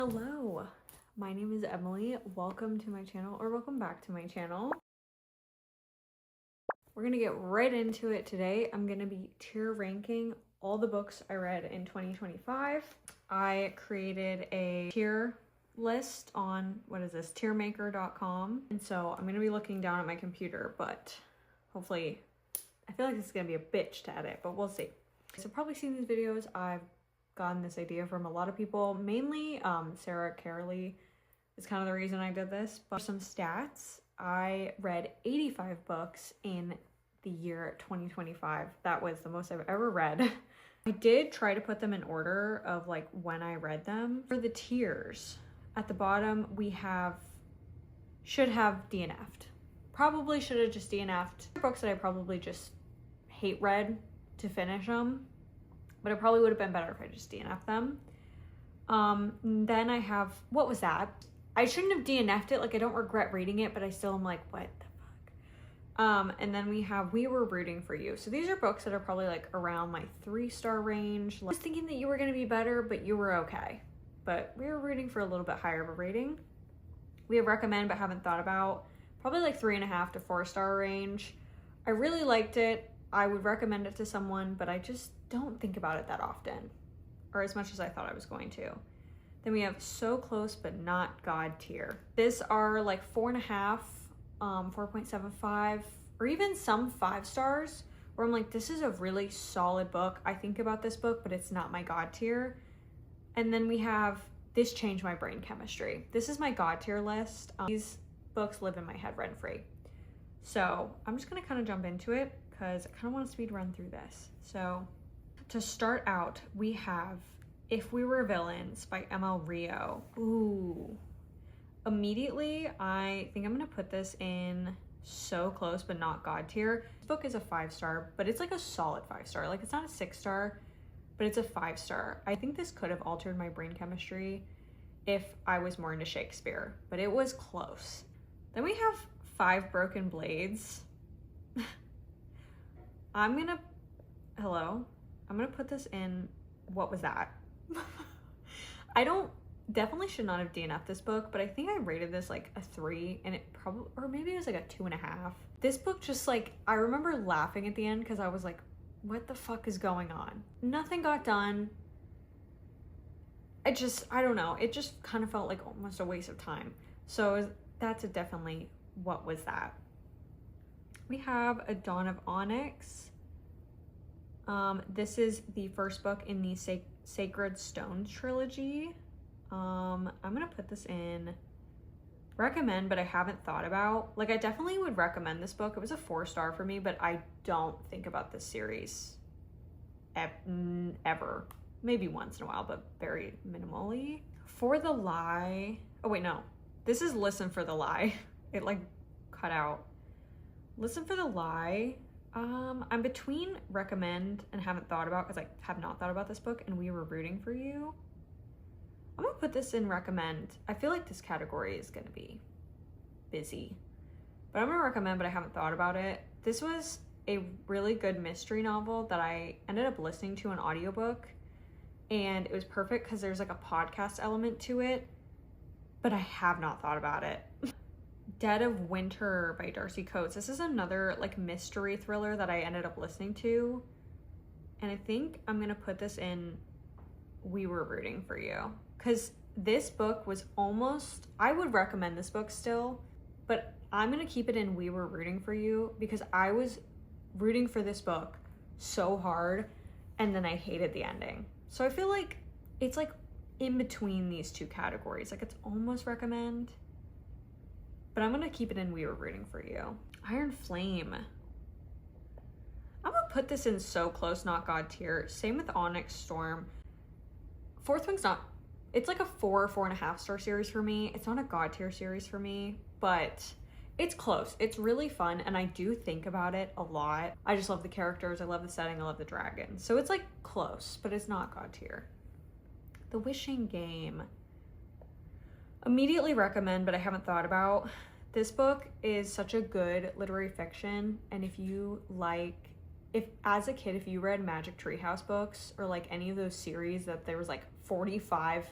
Hello, my name is Emily. Welcome to my channel, or welcome back to my channel. We're gonna get right into it today. I'm gonna be tier ranking all the books I read in 2025. I created a tier list on, tiermaker.com. And so I'm gonna be looking down at my computer, but hopefully, I feel like this is gonna be a bitch to edit, but we'll see. So probably seen these videos. I've gotten this idea from a lot of people, mainly Sarah Carley is kind of the reason I did this. But for some stats, I read 85 books in the year 2025. That was the most I've ever read. I did try to put them in order of like when I read them. For the tiers, at the bottom we should have DNF'd. Probably should have just DNF'd. Books that I probably just hate read to finish them. But it probably would have been better if I just DNF'd them. Then I have, what was that? I shouldn't have DNF'd it. Like, I don't regret reading it, but I still am like, what the fuck? And then we have We Were Rooting for You. So these are books that are probably like around my 3-star range. I was thinking that you were going to be better, but you were okay. But we were rooting for a little bit higher of a rating. We have Recommend but Haven't Thought About. Probably like 3.5 to 4-star range. I really liked it. I would recommend it to someone, but I just don't think about it that often, or as much as I thought I was going to. Then we have So Close But Not God Tier. These are like 4.5, 4.75, or even some 5 stars, where I'm like, this is a really solid book. I think about this book, but it's not my God tier. And then we have This Changed My Brain Chemistry. This is my God tier list. These books live in my head rent-free. So I'm just gonna kind of jump into it because I kind of want to speed run through this. So to start out, we have If We Were Villains by ML Rio. Ooh. Immediately, I think I'm gonna put this in So Close But Not God tier. This book is a 5-star, but it's like a solid 5-star. Like, it's not a 6-star, but it's a 5-star. I think this could have altered my brain chemistry if I was more into Shakespeare, but it was close. Then we have Five Broken Blades. I'm gonna put this in, what was that? Definitely should not have DNF'd this book, but I think I rated this like a 3, and it probably, or maybe it was like a 2.5. This book just like, I remember laughing at the end because I was like, what the fuck is going on? Nothing got done. I don't know. It just kind of felt like almost a waste of time. So that's definitely, what was that? We have A Dawn of Onyx. This is the first book in the Sacred Stones trilogy. I'm gonna put this in Recommend but I Haven't Thought About. Like, I definitely would recommend this book. It was a 4-star for me, but I don't think about this series ever. Maybe once in a while, but very minimally. For the Lie, oh wait, no. This is Listen for the Lie. It like cut out. Listen for the Lie. I'm between Recommend and Haven't Thought About, because I have not thought about this book, and We Were Rooting for You. I'm gonna put this in Recommend. I feel like this category is gonna be busy, but I'm gonna Recommend but I Haven't Thought About it. This was a really good mystery novel that I ended up listening to an audiobook, and it was perfect because there's like a podcast element to it, but I have not thought about it. Dead of Winter by Darcy Coates. This is another like mystery thriller that I ended up listening to, and I think I'm gonna put this in We Were Rooting for You, because this book was almost, I would recommend this book still, but I'm gonna keep it in We Were Rooting for You because I was rooting for this book so hard, and then I hated the ending. So I feel like it's like in between these two categories. Like, it's almost Recommend, but I'm gonna keep it in We Were Rooting for You. Iron Flame. I'm gonna put this in So Close Not God tier. Same with Onyx Storm. Fourth Wing's not, it's like a 4.5 star series for me. It's not a God tier series for me, but it's close. It's really fun, and I do think about it a lot. I just love the characters, I love the setting, I love the dragon. So it's like close, but it's not God tier. The Wishing Game. Immediately Recommend but I Haven't Thought About. This book is such a good literary fiction, and if you like, if as a kid, if you read Magic Treehouse books or like any of those series that there was like 45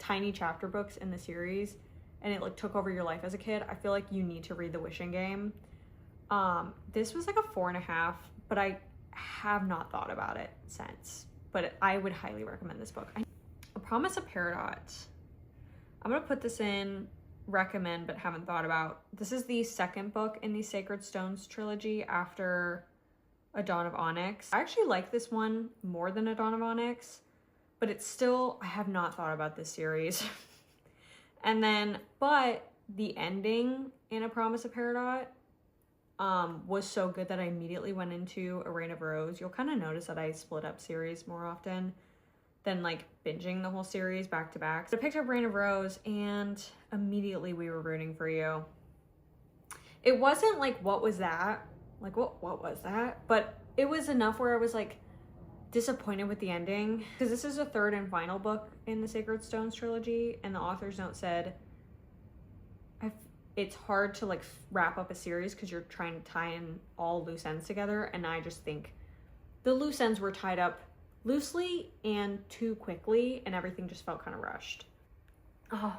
tiny chapter books in the series and it like took over your life as a kid, I feel like you need to read The Wishing Game. This was like a 4.5, but I have not thought about it since. But I would highly recommend this book. A Promise of Peridot. I'm gonna put this in recommend but haven't thought about. This is the second book in the Sacred Stones trilogy after A Dawn of Onyx. I actually like this one more than A Dawn of Onyx, but it's still, I have not thought about this series. And then, but the ending in A Promise of Peridot was so good that I immediately went into A Reign of Rose. You'll kind of notice that I split up series more often than like binging the whole series back to back. So I picked up Reign of Rose and immediately we were rooting for you. It wasn't like, what was that? Like, what was that? But it was enough where I was like disappointed with the ending, because this is the third and final book in the Sacred Stones trilogy, and the author's note said it's hard to like wrap up a series because you're trying to tie in all loose ends together, and I just think the loose ends were tied up loosely and too quickly, and everything just felt kind of rushed. Oh,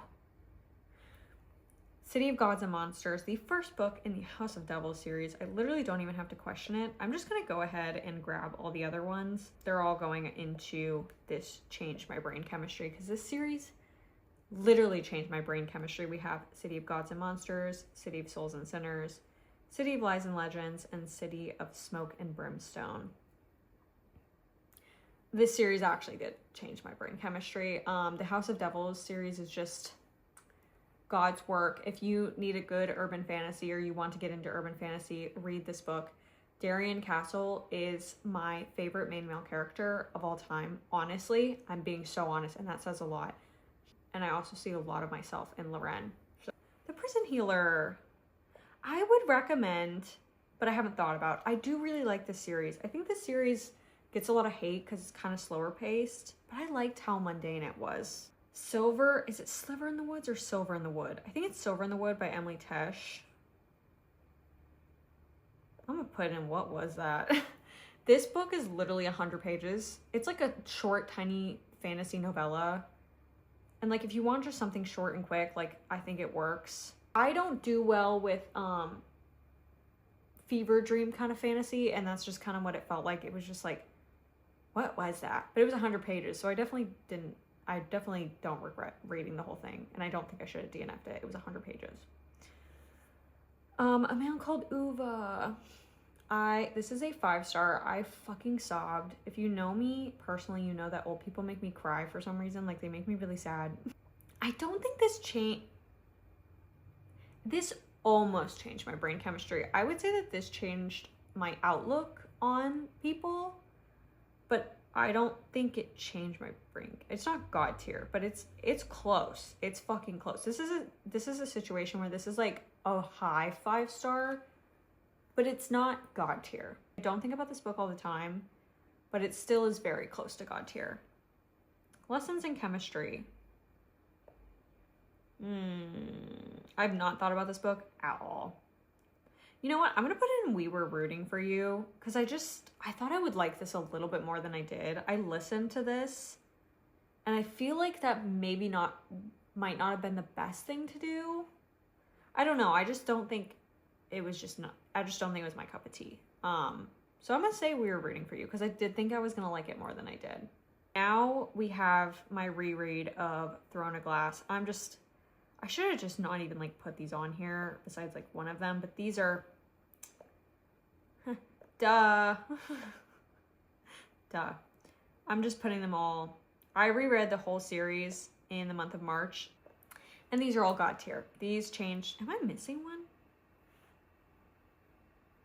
City of Gods and Monsters, the first book in the House of Devils series. I literally don't even have to question it. I'm just gonna go ahead and grab all the other ones. They're all going into this Changed My Brain Chemistry, because this series literally changed my brain chemistry. We have City of Gods and Monsters, City of Souls and Sinners, City of Lies and Legends, and City of Smoke and Brimstone. This series actually did change my brain chemistry. The House of Devils series is just God's work. If you need a good urban fantasy or you want to get into urban fantasy, read this book. Darien Castle is my favorite main male character of all time. Honestly, I'm being so honest, and that says a lot. And I also see a lot of myself in Loren. The Prison Healer, I would recommend, but I haven't thought about. I do really like this series. I think this series gets a lot of hate because it's kind of slower paced, but I liked how mundane it was. Silver, is it Sliver in the Woods or Silver in the Wood? I think it's Silver in the Wood by Emily Tesh. I'm gonna put in, what was that? This book is literally 100 pages. It's like a short, tiny fantasy novella. And like, if you want just something short and quick, like, I think it works. I don't do well with fever dream kind of fantasy, and that's just kind of what it felt like. It was just like, what was that? But it was 100 pages, so I definitely don't regret reading the whole thing, and I don't think I should have DNF'd it. It was 100 pages. A Man Called Uva. This is a 5-star. I fucking sobbed. If you know me personally, you know that old people make me cry for some reason. Like, they make me really sad. I don't think this almost changed my brain chemistry. I would say that this changed my outlook on people, but I don't think it changed my brain. It's not God tier, but it's close. It's fucking close. This is a situation where this is like a high 5-star, but it's not God tier. I don't think about this book all the time, but it still is very close to God tier. Lessons in Chemistry. I've not thought about this book at all. You know what? I'm gonna put it in We Were Rooting for You, because I thought I would like this a little bit more than I did. I listened to this, and I feel like that might not have been the best thing to do. I don't know. I just don't think it was I just don't think it was my cup of tea. So I'm gonna say We Were Rooting for You, because I did think I was gonna like it more than I did. Now we have my reread of Throne of Glass. I should have just not even like put these on here besides like one of them, but these are, duh. Duh. I'm just putting them all. I reread the whole series in the month of March, and these are all God tier. These changed. Am I missing one?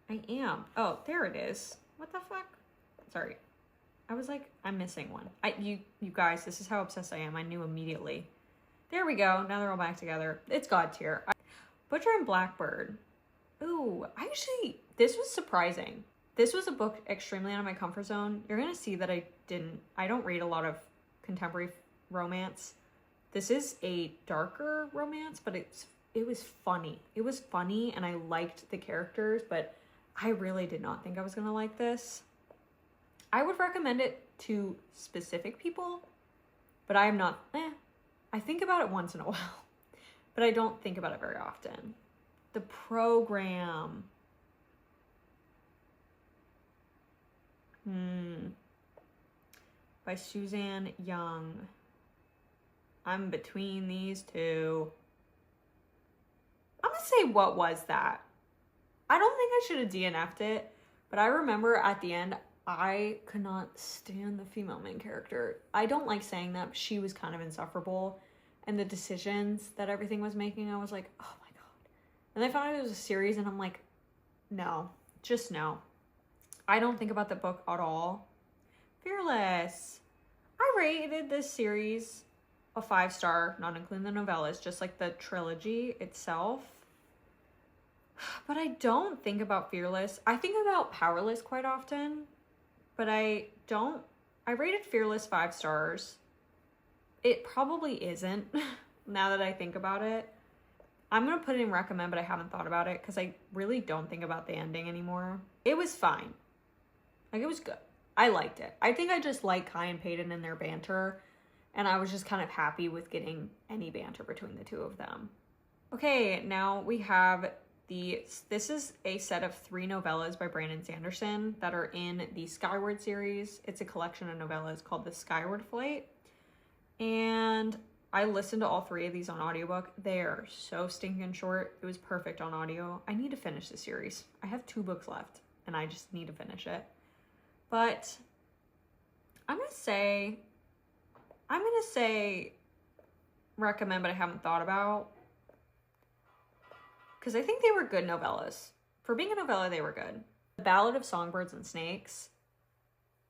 I am. Oh, there it is. What the fuck? Sorry. I was like, I'm missing one. You guys, this is how obsessed I am. I knew immediately. There we go. Now they're all back together. It's God tier. Butcher and Blackbird. Ooh, this was surprising. This was a book extremely out of my comfort zone. You're going to see that I don't read a lot of contemporary romance. This is a darker romance, but it was funny. It was funny, and I liked the characters, but I really did not think I was going to like this. I would recommend it to specific people, but I am not, I think about it once in a while, but I don't think about it very often. The Program. By Suzanne Young. I'm between these two. I'm gonna say, what was that? I don't think I should have DNF'd it, but I remember at the end, I could not stand the female main character. I don't like saying that, but she was kind of insufferable. And the decisions that everything was making, I was like, oh my God. And I found out it was a series, and I'm like, no, just no. I don't think about the book at all. Fearless. I rated this series a 5-star, not including the novellas, just like the trilogy itself. But I don't think about Fearless. I think about Powerless quite often, but I rated Fearless 5 stars. It probably isn't, now that I think about it. I'm going to put it in recommend, but I haven't thought about it because I really don't think about the ending anymore. It was fine. Like, it was good. I liked it. I think I just like Kai and Peyton and their banter, and I was just kind of happy with getting any banter between the two of them. Okay, now we have this is a set of 3 novellas by Brandon Sanderson that are in the Skyward series. It's a collection of novellas called The Skyward Flight. And I listened to all 3 of these on audiobook. They are so stinking short. It was perfect on audio. I need to finish the series. I have 2 books left, and I just need to finish it. But I'm gonna say recommend, but I haven't thought about. Because I think they were good novellas. For being a novella, they were good. The Ballad of Songbirds and Snakes.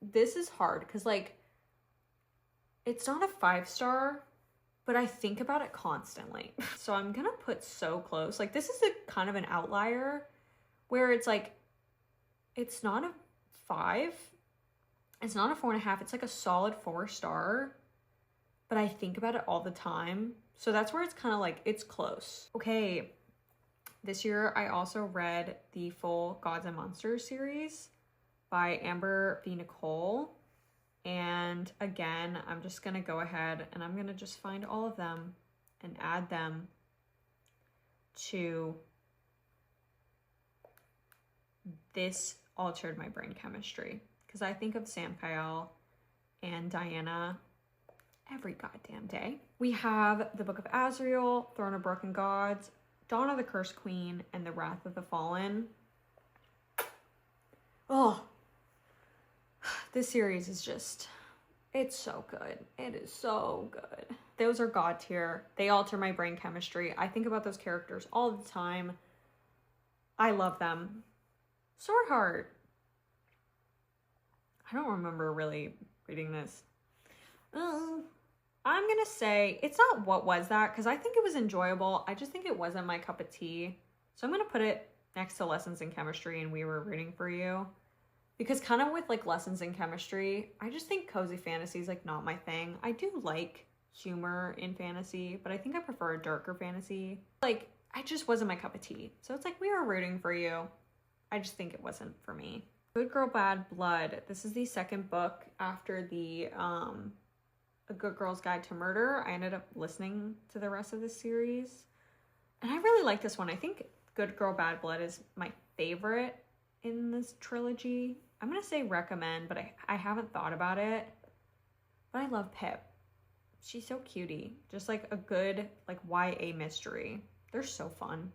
This is hard because, like, it's not a 5-star, but I think about it constantly. So I'm gonna put So Close. Like, this is a kind of an outlier where it's like, it's not a 5. It's not a 4.5. It's like a solid 4-star, but I think about it all the time. So that's where it's kind of like, it's close. Okay. This year, I also read the full Gods and Monsters series by Amber V. Nicole. And again, I'm just going to go ahead and I'm going to just find all of them and add them to This Altered My Brain Chemistry. Because I think of Sam Kyle and Diana every goddamn day. We have the Book of Azrael, Throne of Broken Gods, Dawn of the Cursed Queen, and The Wrath of the Fallen. Oh, this series is just, it's so good. It is so good. Those are God tier. They alter my brain chemistry. I think about those characters all the time. I love them. Sword Heart. I don't remember really reading this. I'm gonna say it's not What Was That, because I think it was enjoyable. I just think it wasn't my cup of tea. So I'm gonna put it next to Lessons in Chemistry and We Were Rooting for You. Because kind of with like Lessons in Chemistry, I just think cozy fantasy is like not my thing. I do like humor in fantasy, but I think I prefer a darker fantasy. Like, I just wasn't my cup of tea. So it's like We Were Rooting for You. I just think it wasn't for me. Good Girl Bad Blood. This is the second book after the A Good Girl's Guide to Murder. I ended up listening to the rest of the series, and I really like this one. I think Good Girl Bad Blood is my favorite in this trilogy. I'm gonna say recommend, but I haven't thought about it. But I love Pip. She's so cutie. Just like a good like YA mystery. They're so fun.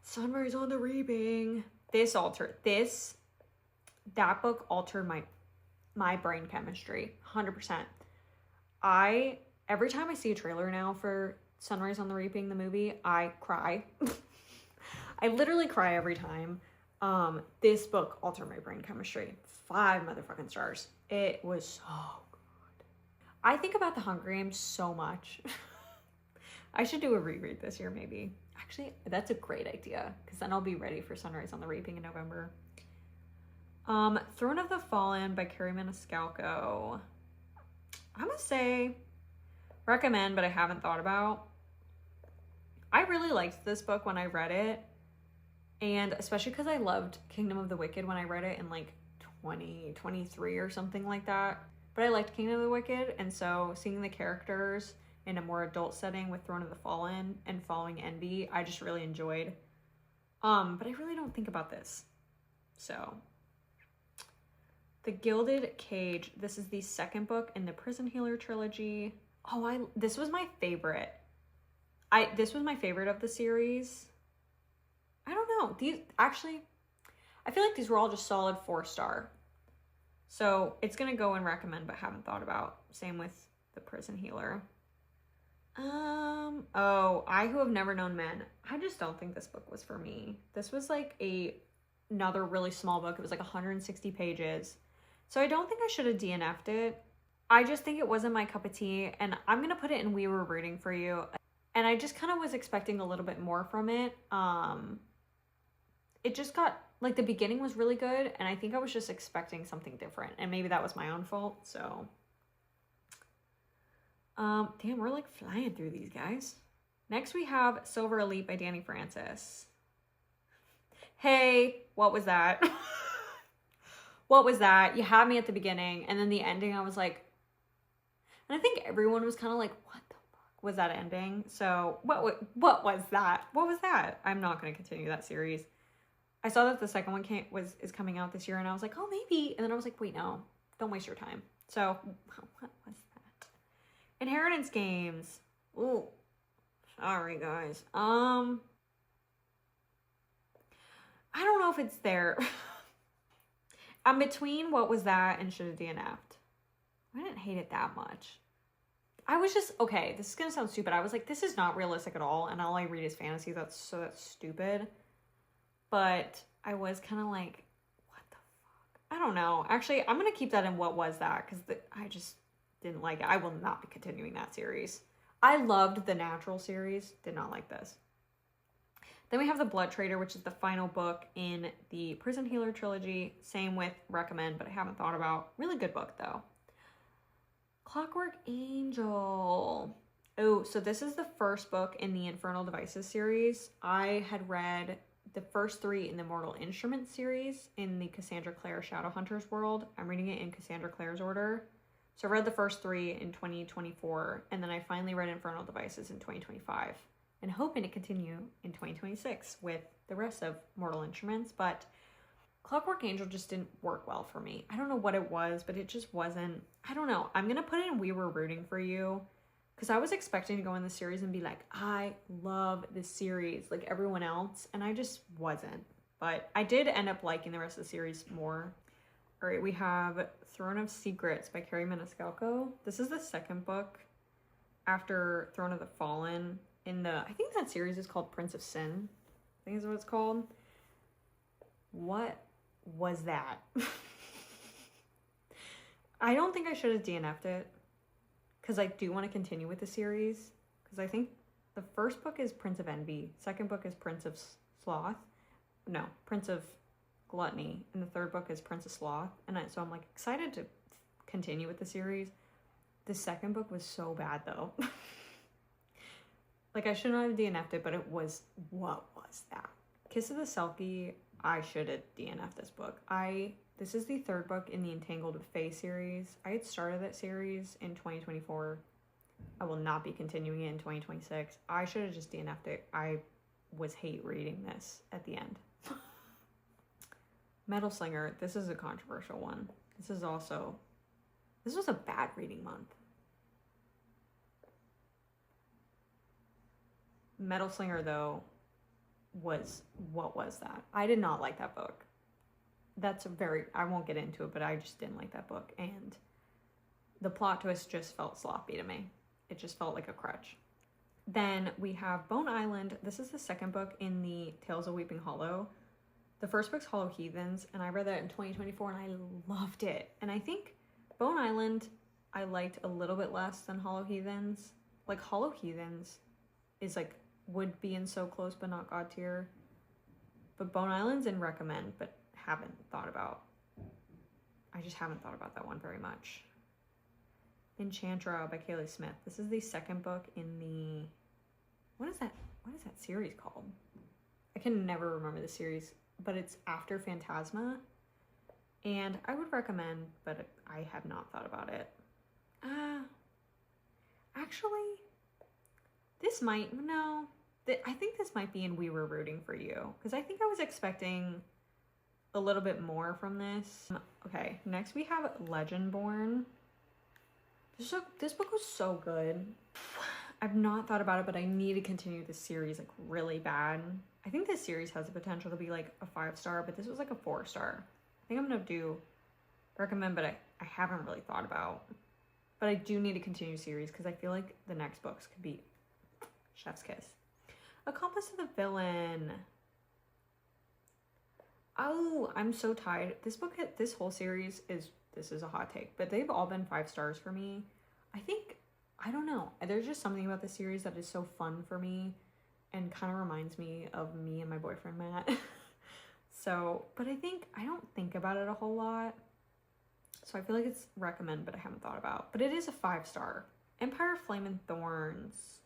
Sunrise on the Reaping. That book altered my brain chemistry, 100%. Every time I see a trailer now for Sunrise on the Reaping, the movie, I cry. I literally cry every time. This book altered my brain chemistry. 5 motherfucking stars. It was so good. I think about the Hunger Games so much. I should do a reread this year, maybe. Actually, that's a great idea, because then I'll be ready for Sunrise on the Reaping in November. Throne of the Fallen by Carrie Maniscalco. I'm gonna say recommend, but I haven't thought about. I really liked this book when I read it, and especially because I loved Kingdom of the Wicked when I read it in like 2023 or something like that. But I liked Kingdom of the Wicked, and so seeing the characters in a more adult setting with Throne of the Fallen and Following Envy, I just really enjoyed. But I really don't think about this. So, The Gilded Cage. This is the second book in the Prison Healer trilogy. Oh, this was my favorite. This was my favorite of the series. I don't know. These actually, I feel like these were all just solid 4-star. So it's gonna go and recommend, but haven't thought about. Same with the Prison Healer. Oh, I Who Have Never Known Men. I just don't think this book was for me. This was like another really small book. It was like 160 pages. So I don't think I should have DNF'd it. I just think it wasn't my cup of tea, and I'm gonna put it in We Were Rooting For You. And I just kind of was expecting a little bit more from it. It just got, like, the beginning was really good, and I think I was just expecting something different, and maybe that was my own fault, so. Damn, we're like flying through these, guys. Next we have Silver Elite by Danny Francis. Hey, what was that? What was that? You had me at the beginning, and then the ending, I was like, and I think everyone was kind of like, what the fuck was that ending? So what was that? What was that? I'm not going to continue that series. I saw that the second one is coming out this year, and I was like, oh, maybe. And then I was like, wait, no, don't waste your time. So what was that? Inheritance Games. Ooh, sorry guys. I don't know if it's there. I'm between What Was That and Should Have DNF'd. I didn't hate it that much. I was just, okay, this is gonna sound stupid. I was like, this is not realistic at all, and all I read is fantasy. That's stupid. But I was kind of like, what the fuck? I don't know. Actually, I'm gonna keep that in What Was That, because I just didn't like it. I will not be continuing that series. I loved the Natural series. Did not like this. Then we have The Blood Trader, which is the final book in the Prison Healer trilogy. Same with Recommend, but I haven't thought about. Really good book, though. Clockwork Angel. Oh, so this is the first book in the Infernal Devices series. I had read the first 3 in the Mortal Instruments series in the Cassandra Clare Shadowhunters world. I'm reading it in Cassandra Clare's order. So I read the first 3 in 2024, and then I finally read Infernal Devices in 2025. And hoping to continue in 2026 with the rest of Mortal Instruments, but Clockwork Angel just didn't work well for me. I don't know what it was, but it just wasn't, I don't know. I'm gonna put it in We Were Rooting For You, because I was expecting to go in the series and be like, I love this series like everyone else, and I just wasn't. But I did end up liking the rest of the series more. All right, we have Throne of Secrets by Carrie Maniscalco. This is the second book after Throne of the Fallen. I think that series is called Prince of Sin. I think is what it's called. What was that? I don't think I should have DNF'd it, because I do want to continue with the series, because I think the first book is Prince of Envy, second book is Prince of Sloth, no, Prince of Gluttony, and the third book is Prince of Sloth, and so I'm like excited to continue with the series. The second book was so bad though. Like, I should not have DNF'd it, but it was, what was that? Kiss of the Selkie, I should have DNF'd this book. This is the third book in the Entangled with Fae series. I had started that series in 2024. I will not be continuing it in 2026. I should have just DNF'd it. I was hate reading this at the end. Metal Slinger, this is a controversial one. This was a bad reading month. Metal Slinger, though, what was that? I did not like that book. I won't get into it, but I just didn't like that book. And the plot twist just felt sloppy to me. It just felt like a crutch. Then we have Bone Island. This is the second book in the Tales of Weeping Hollow. The first book's Hollow Heathens, and I read that in 2024, and I loved it. And I think Bone Island I liked a little bit less than Hollow Heathens. Like, Hollow Heathens is like, would be in So Close but not God tier. But Bone Island's in Recommend, but haven't thought about. I just haven't thought about that one very much. Enchantra by Kaylee Smith. This is the second book in the... What is that series called? I can never remember the series, but it's after Phantasma. And I would recommend, but I have not thought about it. Actually, This might, no, I think this might be in We Were Rooting for You, because I think I was expecting a little bit more from this. Okay, next we have Legendborn. This book was so good. I've not thought about it, but I need to continue this series like really bad. I think this series has the potential to be like a 5-star, but this was like a 4-star. I think I'm gonna do recommend, but I haven't really thought about. But I do need to continue series because I feel like the next books could be chef's kiss. Accomplice of the Villain. Oh, I'm so tired. This book, this whole series this is a hot take, but they've all been 5 stars for me. I don't know. There's just something about the series that is so fun for me and kind of reminds me of me and my boyfriend, Matt. So, but I don't think about it a whole lot. So I feel like it's recommend, but I haven't thought about. But it is a 5-star. Empire Flame and Thorns.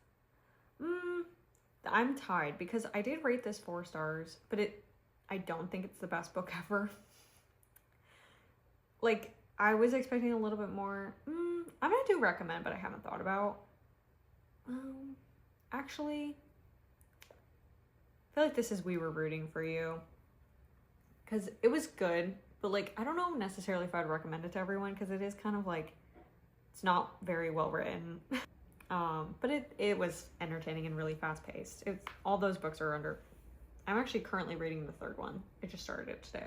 I'm tied because I did rate this 4 stars, but I don't think it's the best book ever. Like, I was expecting a little bit more. I'm gonna do recommend, but I haven't thought about. Actually, I feel like this is We Were Rooting for You. Because it was good, but like, I don't know necessarily if I'd recommend it to everyone because it is kind of like, it's not very well written. But it was entertaining and really fast paced. All those books are under, I'm actually currently reading the 3rd one. I just started it today.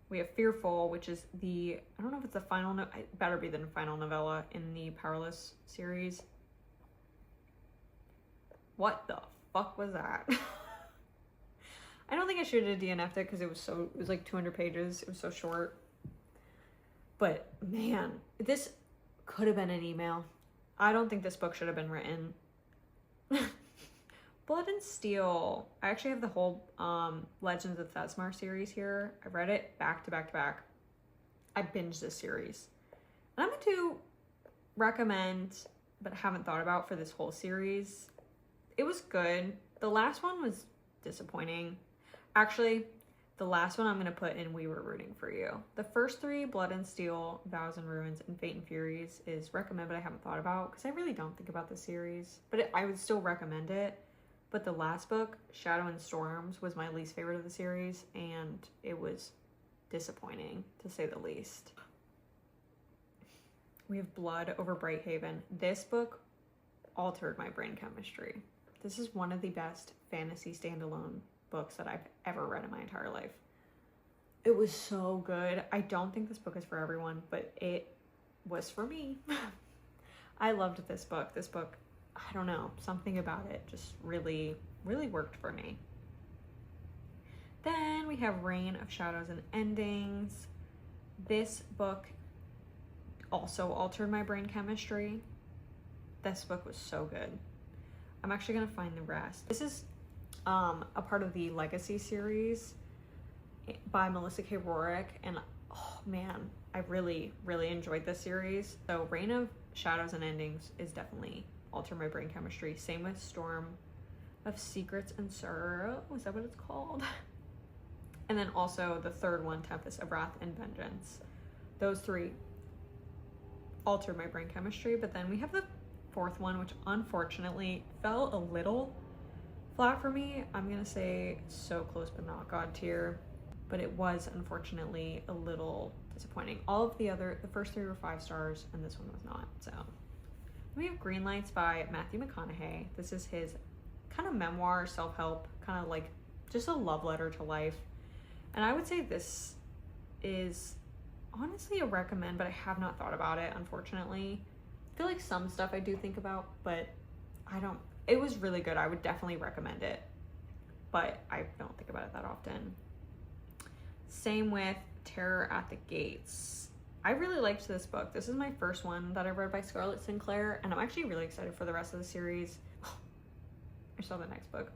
We have Fearful, which is I don't know if it's the final, it better be the final novella in the Powerless series. What the fuck was that? I don't think I should have DNF'd it because it was like 200 pages. It was so short. But man, this could have been an email. I don't think this book should have been written. Blood and Steel. I actually have the whole Legends of Thesmar series here. I read it back to back to back. I binged this series. And I'm going to recommend, but haven't thought about for this whole series. It was good. The last one was disappointing. Actually, the last one I'm going to put in We Were Rooting for You. The first 3, Blood and Steel, Vows and Ruins, and Fate and Furies, is recommend, but I haven't thought about because I really don't think about the series. But I would still recommend it. But the last book, Shadow and Storms, was my least favorite of the series, and it was disappointing, to say the least. We have Blood over Brighthaven. This book altered my brain chemistry. This is one of the best fantasy standalone books that I've ever read in my entire life. It was so good. I don't think this book is for everyone, but it was for me. I loved this book. This book, I don't know, something about it just really, really worked for me. Then we have Reign of Shadows and Endings. This book also altered my brain chemistry. This book was so good. I'm actually gonna find the rest. This is a part of the Legacy series by Melissa K. Rorick, and oh man, I really, really enjoyed this series. So Reign of Shadows and Endings is definitely alter my brain chemistry. Same with Storm of Secrets and Sorrow. Is that what it's called? And then also the 3rd one, Tempest of Wrath and Vengeance. Those 3 altered my brain chemistry. But then we have the 4th one, which unfortunately fell a little flat for me. I'm gonna say So Close But Not God tier, but it was unfortunately a little disappointing. All of the first 3 were 5 stars, and this one was not. So we have Green Lights by Matthew McConaughey. This is his kind of memoir, self-help, kind of like just a love letter to life. And I would say this is honestly a recommend, but I have not thought about it, unfortunately. I feel like some stuff I do think about, but it was really good. I would definitely recommend it, but I don't think about it that often. Same with Terror at the Gates. I really liked this book. This is my first one that I read by Scarlett Sinclair, and I'm actually really excited for the rest of the series. I saw the next book.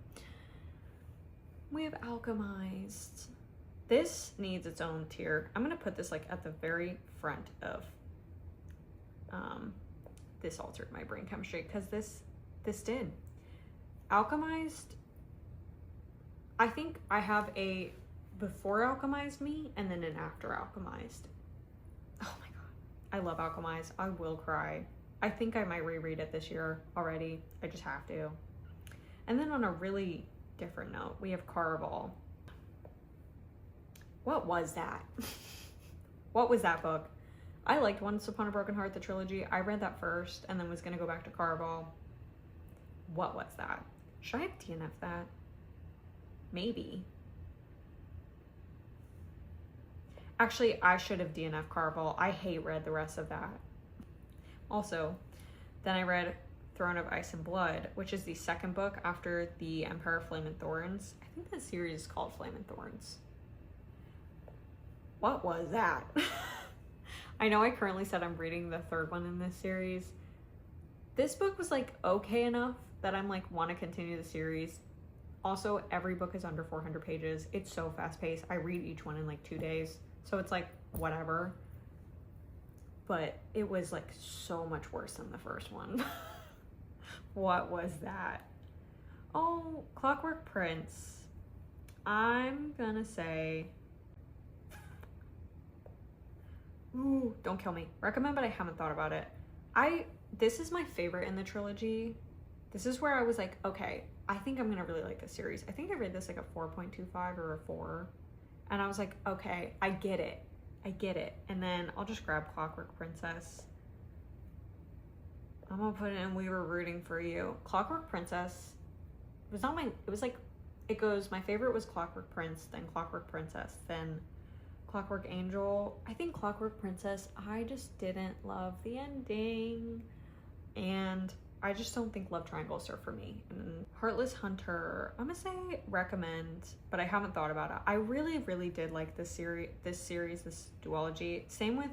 We have Alchemized. This needs its own tier. I'm gonna put this like at the very front of this altered my brain chemistry, because this did. Alchemized, I think I have a before Alchemized me and then an after Alchemized. Oh my god, I love Alchemized. I will cry I think I might reread it this year already. I just have to. And then on a really different note, we have Caraval. What was that? What was that book? I liked Once Upon a Broken Heart, the trilogy. I read that first and then was gonna go back to Caraval. What was that? Should I have DNF that? Maybe. Actually, I should have DNF Caraval. I read the rest of that. Also, then I read Throne of Ice and Blood, which is the second book after The Empire of Flame and Thorns. I think the series is called Flame and Thorns. What was that? I know I currently said I'm reading the third one in this series. This book was like okay enough that I'm like want to continue the series. Also, every book is under 400 pages. It's so fast paced. I read each one in like 2 days. So it's like whatever. But it was like so much worse than the first one. What was that? Oh, Clockwork Prince. I'm gonna say, ooh, don't kill me. Recommend, but I haven't thought about it. This is my favorite in the trilogy. This is where I was like, okay, I think I'm gonna really like this series. I think I read this like a 4.25 or a 4. And I was like, okay, I get it. I get it. And then I'll just grab Clockwork Princess. I'm gonna put it in We Were Rooting for You. Clockwork Princess was not my, it was like, it goes, my favorite was Clockwork Prince, then Clockwork Princess, then Clockwork Angel. I think Clockwork Princess, I just didn't love the ending. And I just don't think love triangles are for me. And Heartless Hunter, I'm gonna say recommend, but I haven't thought about it. I really, really did like this series, this duology. Same with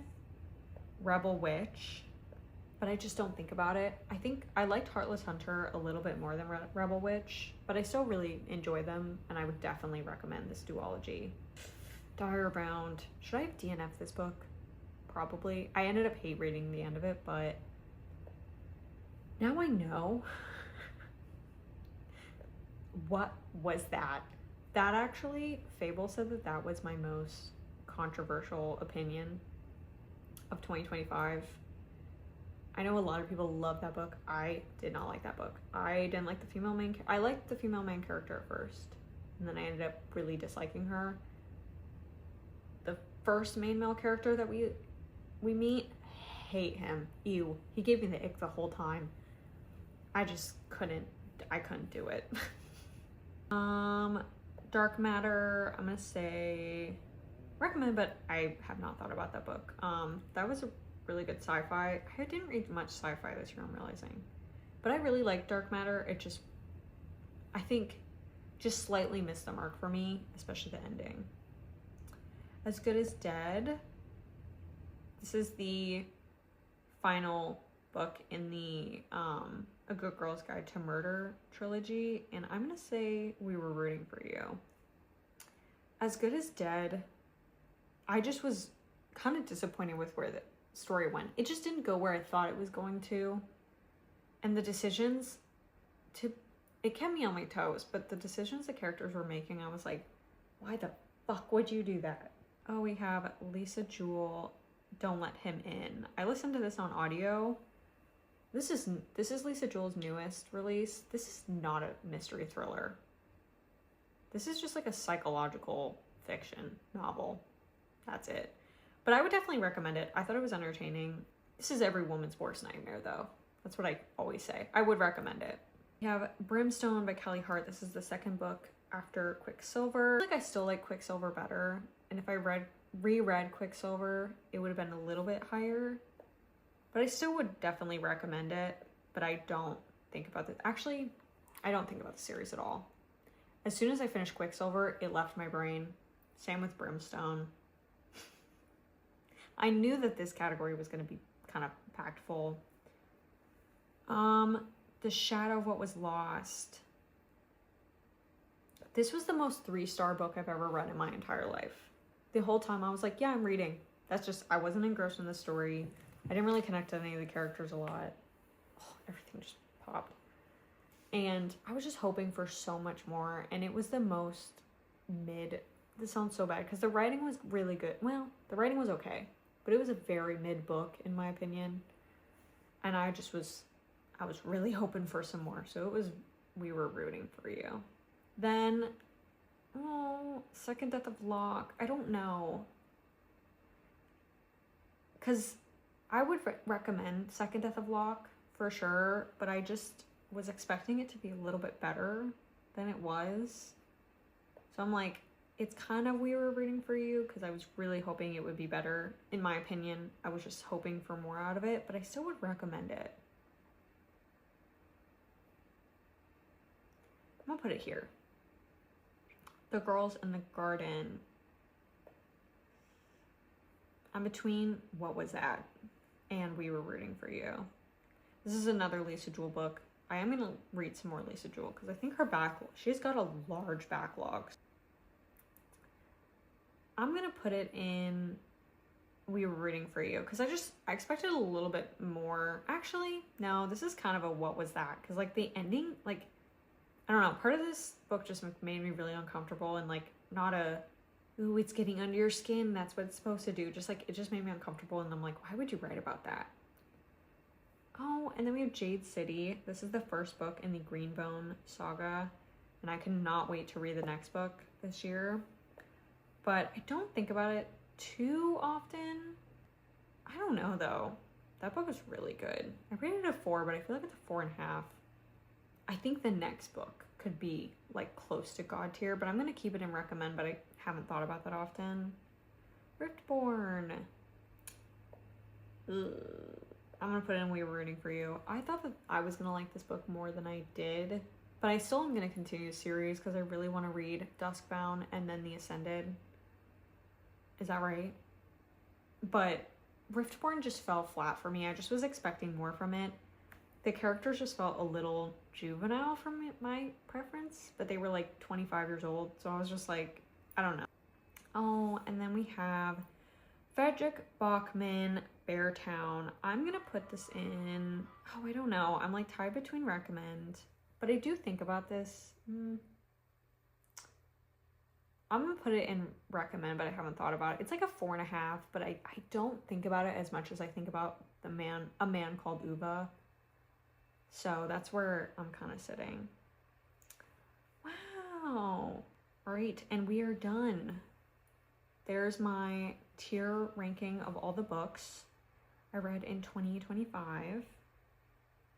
Rebel Witch, but I just don't think about it. I think I liked Heartless Hunter a little bit more than Rebel Witch, but I still really enjoy them, and I would definitely recommend this duology. Dire Bound. Should I have DNF this book? Probably. I ended up hate reading the end of it, but now I know. What was that? That actually, Fable said that that was my most controversial opinion of 2025. I know a lot of people love that book. I did not like that book. I didn't like the female main I liked the female main character at first, and then I ended up really disliking her. The first main male character that we meet, hate him. Ew. He gave me the ick the whole time. I just couldn't do it. Dark Matter, I'm gonna say recommend, but I have not thought about that book. That was a really good sci-fi. I didn't read much sci-fi this year, I'm realizing. But I really liked Dark Matter. It just, I think, just slightly missed the mark for me, especially the ending. As Good as Dead. This is the final book in the A Good Girl's Guide to Murder trilogy, and I'm gonna say We Were Rooting for You. As Good as Dead, I just was kind of disappointed with where the story went. It just didn't go where I thought it was going to, and the decisions it kept me on my toes, but the decisions the characters were making, I was like, why the fuck would you do that? Oh, we have Lisa Jewell, Don't Let Him In. I listened to this on audio. This is Lisa Jewell's newest release. This is not a mystery thriller. This is just like a psychological fiction novel. That's it. But I would definitely recommend it. I thought it was entertaining. This is every woman's worst nightmare, though. That's what I always say. I would recommend it. We have Brimstone by Kelly Hart. This is the second book after Quicksilver. I feel like I still like Quicksilver better. And if I reread Quicksilver, it would have been a little bit higher. But I still would definitely recommend it. But I don't think about this. Actually, I don't think about the series at all. As soon as I finished Quicksilver, it left my brain. Same with Brimstone. I knew that this category was going to be kind of packed full. The Shadow of What Was Lost. This was the most 3-star book I've ever read in my entire life. The whole time I was like, yeah, I'm reading. That's just, I wasn't engrossed in the story. I didn't really connect to any of the characters a lot. Oh, everything just popped. And I was just hoping for so much more. And it was the most mid, this sounds so bad, because the writing was really good. Well, the writing was okay, but it was a very mid book in my opinion. And I was really hoping for some more. So we were rooting for you. Then, Second Death of Locke. I don't know. Because I would recommend Second Death of Locke for sure, but I just was expecting it to be a little bit better than it was. So I'm like, it's kind of we were rooting for you because I was really hoping it would be better. In my opinion, I was just hoping for more out of it, but I still would recommend it. I'm gonna put it here. The Girls in the Garden. I'm between What Was That and We Were Rooting for You. This is another Lisa Jewell book. I am gonna read some more Lisa Jewell because I think she's got a large backlog. I'm gonna put it in We Were Rooting for You because I expected a little bit more. Actually, no, this is kind of a What Was That? Because like the ending, like, I don't know, part of this book just made me really uncomfortable and like not a, ooh, it's getting under your skin, that's what it's supposed to do. Just like, it just made me uncomfortable and I'm like, why would you write about that? Oh, and then we have Jade City. This is the first book in the Greenbone saga, and I cannot wait to read the next book this year. But I don't think about it too often. I don't know though. That book was really good. I rated it a 4, but I feel like it's a 4.5. I think the next book could be like close to God tier, but I'm gonna keep it in recommend, but I haven't thought about that often. Riftborn. Ugh. I'm gonna put in We Were Rooting for You. I thought that I was gonna like this book more than I did, but I still am gonna continue the series because I really want to read Duskbound and then The Ascended. Is that right? But Riftborn just fell flat for me. I just was expecting more from it. The characters just felt a little juvenile for my preference, but they were like 25 years old, so I was just like, I don't know. Oh, and then we have Fredrik Backman, Beartown. I'm gonna put this in, oh, I don't know. I'm like tied between recommend, but I do think about this. I'm gonna put it in recommend, but I haven't thought about it. It's like a 4.5, but I don't think about it as much as I think about A Man Called Ove. So that's where I'm kind of sitting. Wow. All right, and we are done. There's my tier ranking of all the books I read in 2025.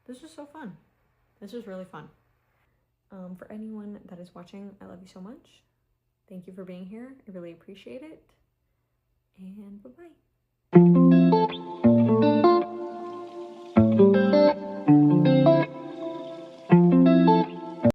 This was so fun. This was really fun. For anyone that is watching, I love you so much. Thank you for being here. I really appreciate it. And bye-bye.